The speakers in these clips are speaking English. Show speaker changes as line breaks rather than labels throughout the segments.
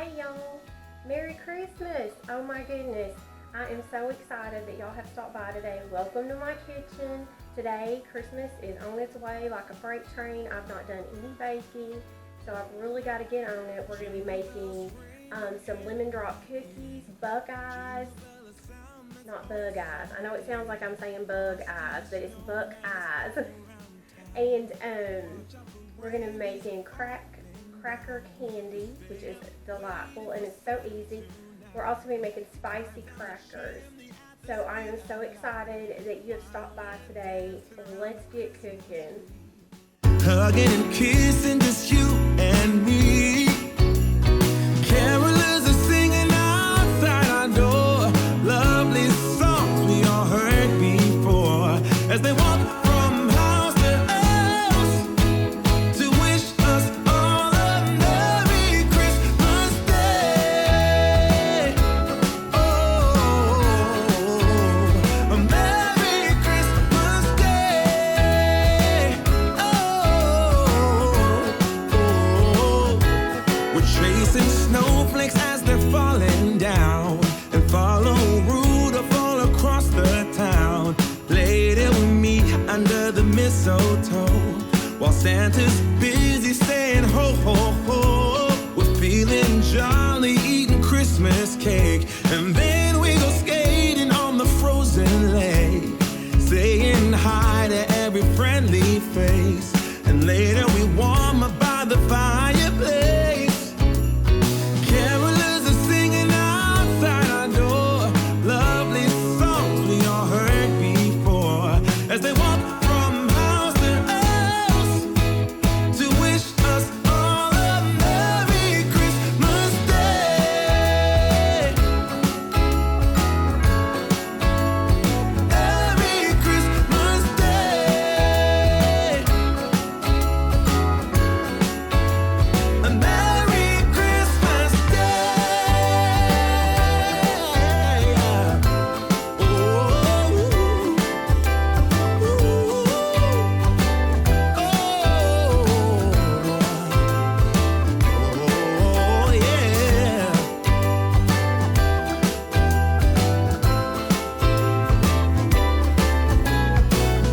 Hey y'all, Merry Christmas! Oh my goodness, I am so excited that y'all have stopped by today. Welcome to my kitchen. Today, Christmas is on its way like a freight train. I've not done any baking, so I've really got to get on it. We're going to be making some lemon drop cookies, Buckeyes, not bug eyes. I know it sounds like I'm saying bug eyes, but it's Buckeyes. And we're going to be making cracker candy, which is delightful and it's so easy. We're also going to be making spicy crackers. So I am so excited that you have stopped by today. Let's get cooking.
Hugging and kissing, just you and me. Carolers are singing outside our door. Lovely songs we all heard before. As they walk from house to house to wish us all a Merry Christmas Day. Oh, a Merry Christmas Day. We're chasing snowflakes as they're falling down, and follow Rudolph all across the town. Later we meet under the mistletoe, while Santa's busy saying ho ho ho. We're feeling jolly, eating Christmas cake, and then we go skating on the frozen lake, saying hi to every friendly face. And later we warm up by the fireplace. Carolers are singing outside our door. Lovely songs we all heard before. As they walk from house to house to wish us all a Merry Christmas Day. Merry Christmas Day. A Merry Christmas Day. Oh, yeah.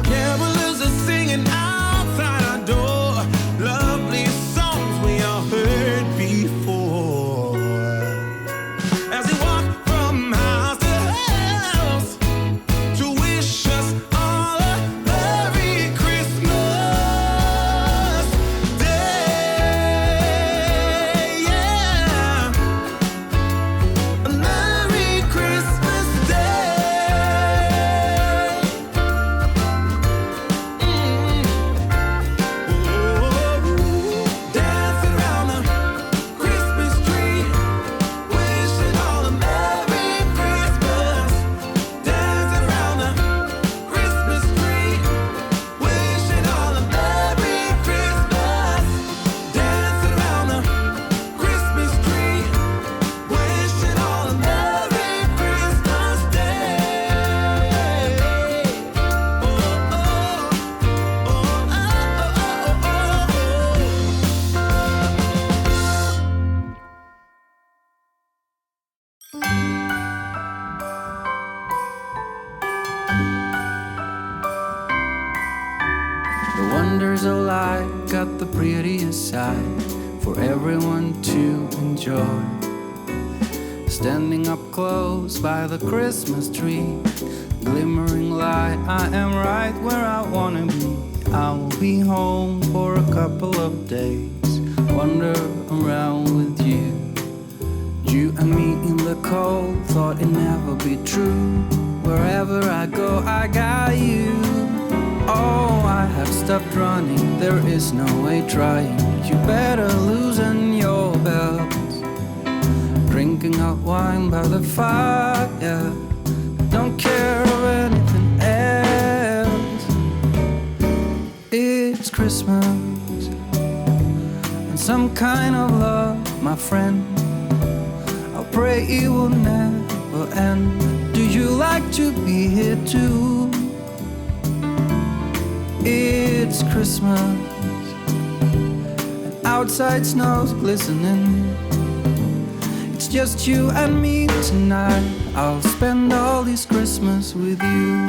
Carolers are singing outside our door. Lovely songs we all heard before. As we walk from house to house to wish us all a Merry Christmas Day. Yeah. A Merry Christmas Day. Dancing around the Christmas tree, wishing all a Merry Christmas. Dancing around the Christmas tree, wishing all a Merry Christmas. Dancing around the Christmas tree, wishing all a Merry Christmas Day.
The wonders of life got the prettiest side for everyone to enjoy. Standing up close by the Christmas tree, glimmering light, I am right where I wanna be. I will be home for a couple of days, wander around with you. You and me in the cold, thought it'd never be true. Wherever I go, I got you. Oh, I have stopped running, there is no way trying. You better loosen your belt. Drinking hot wine by the fire, don't care of anything else. It's Christmas and some kind of love, my friend. I pray it will never end. Do you like to be here too? It's Christmas and outside snow's glistening. It's just you and me tonight. I'll spend all this Christmas with you.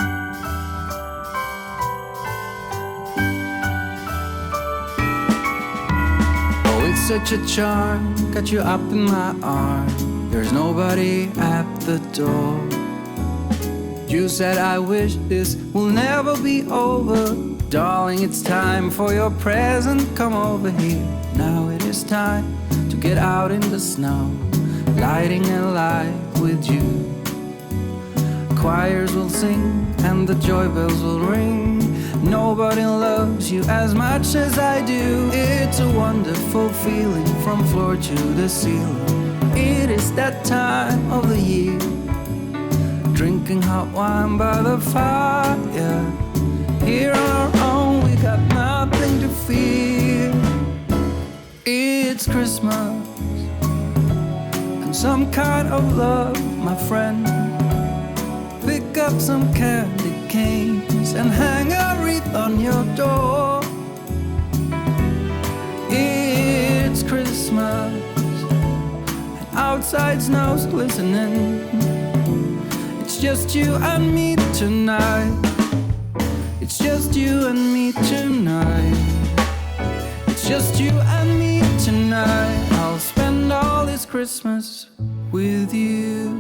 Oh, it's such a charm, got you up in my arms. There's nobody at the door. You said I wish this will never be over. Darling, it's time for your present. Come over here. Now it is time to get out in the snow, lighting a light with you. Choirs will sing and the joy bells will ring. Nobody loves you as much as I do. It's a wonderful feeling from floor to the ceiling. It is that time of the year, drinking hot wine by the fire. Here on our own, we got nothing to fear. It's Christmas and some kind of love, my friend. Pick up some candy canes and hang a wreath on your door. It's Christmas and outside snow's glistening. It's just you and me tonight. It's just you and me tonight. It's just you and me tonight. I'll spend all this Christmas with you.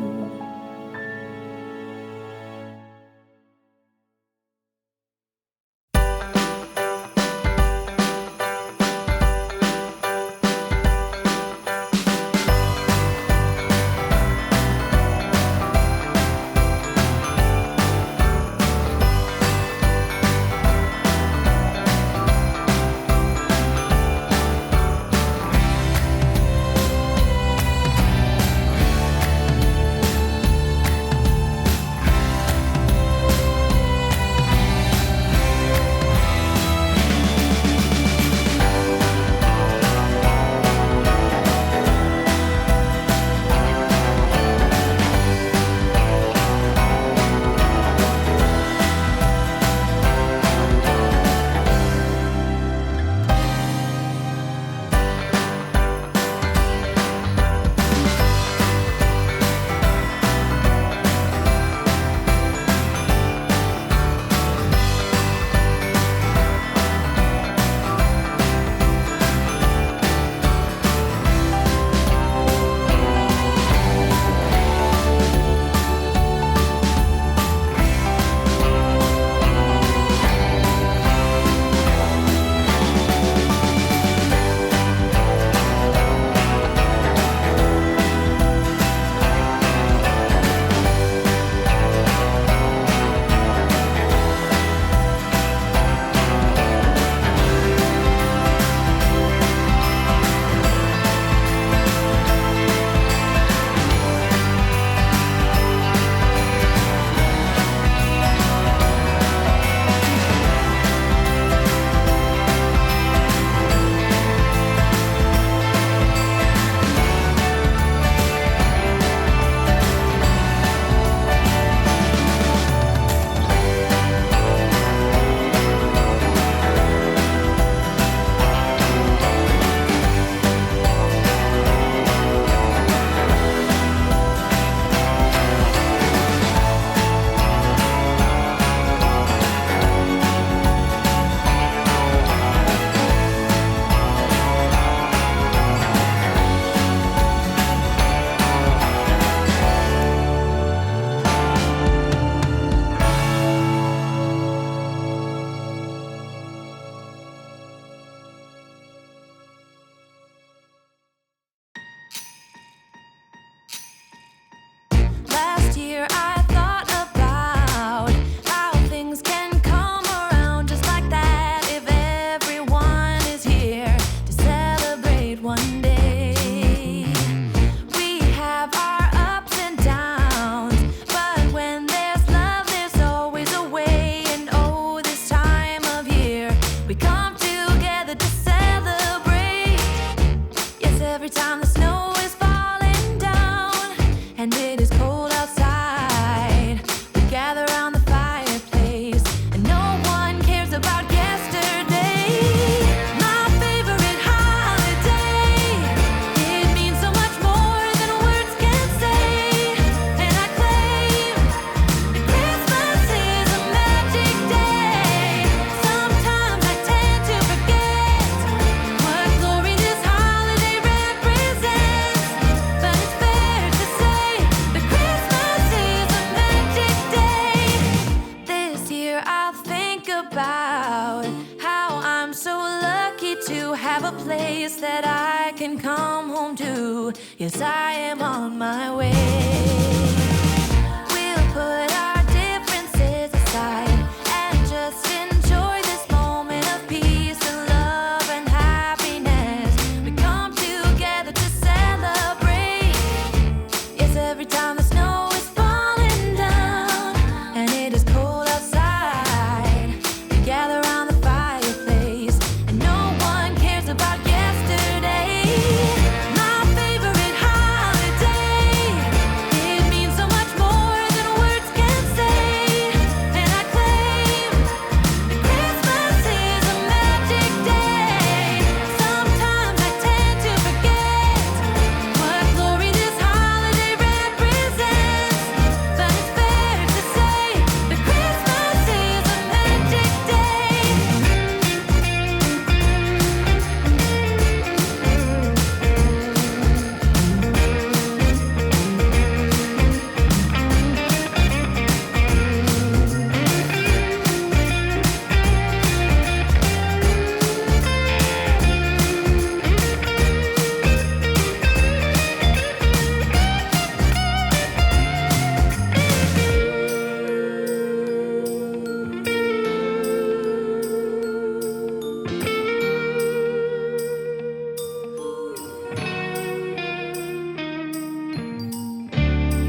you. Yes, I am on my way. We'll put our differences aside and just enjoy this moment of peace and love and happiness. We come together to celebrate. Yes, every time the snow is falling down and it is cold outside, we gather around the fireplace and no one cares about yesterday. My favorite holiday, it means so much more than words can say. And I claim that Christmas is a magic day. Sometimes I tend to forget what glory this holiday represents, but it's fair to say that Christmas is a magic day.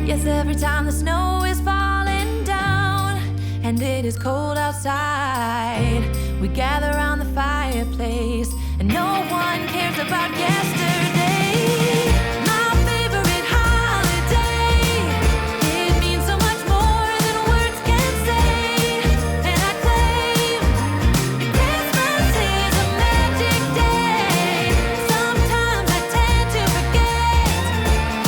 Yes, every time the snow is falling down and it is cold outside, we gather around the fireplace and no one cares about yesterday. My favorite holiday, it means so much more than words can say. And I claim that Christmas is a magic day. Sometimes I tend to forget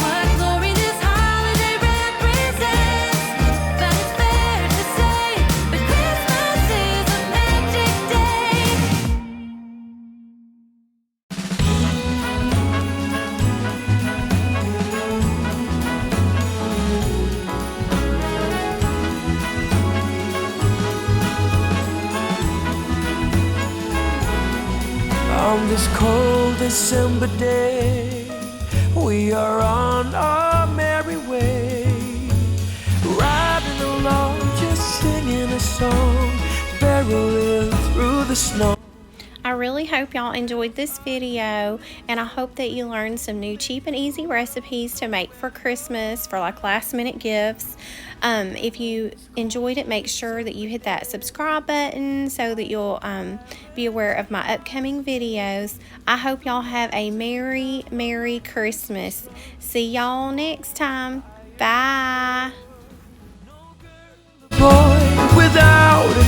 what glory this holiday represents, but it's fair to say that Christmas is a magic day.
On this cold December day, we are on our merry way, riding along, just singing a song, barreling through the snow.
I really hope y'all enjoyed this video, and I hope that you learned some new cheap and easy recipes to make for Christmas for like last minute gifts. If you enjoyed it, make sure that you hit that subscribe button so that you'll be aware of my upcoming videos. I hope y'all have a Merry Christmas. See y'all next time. Bye.
Boy, without a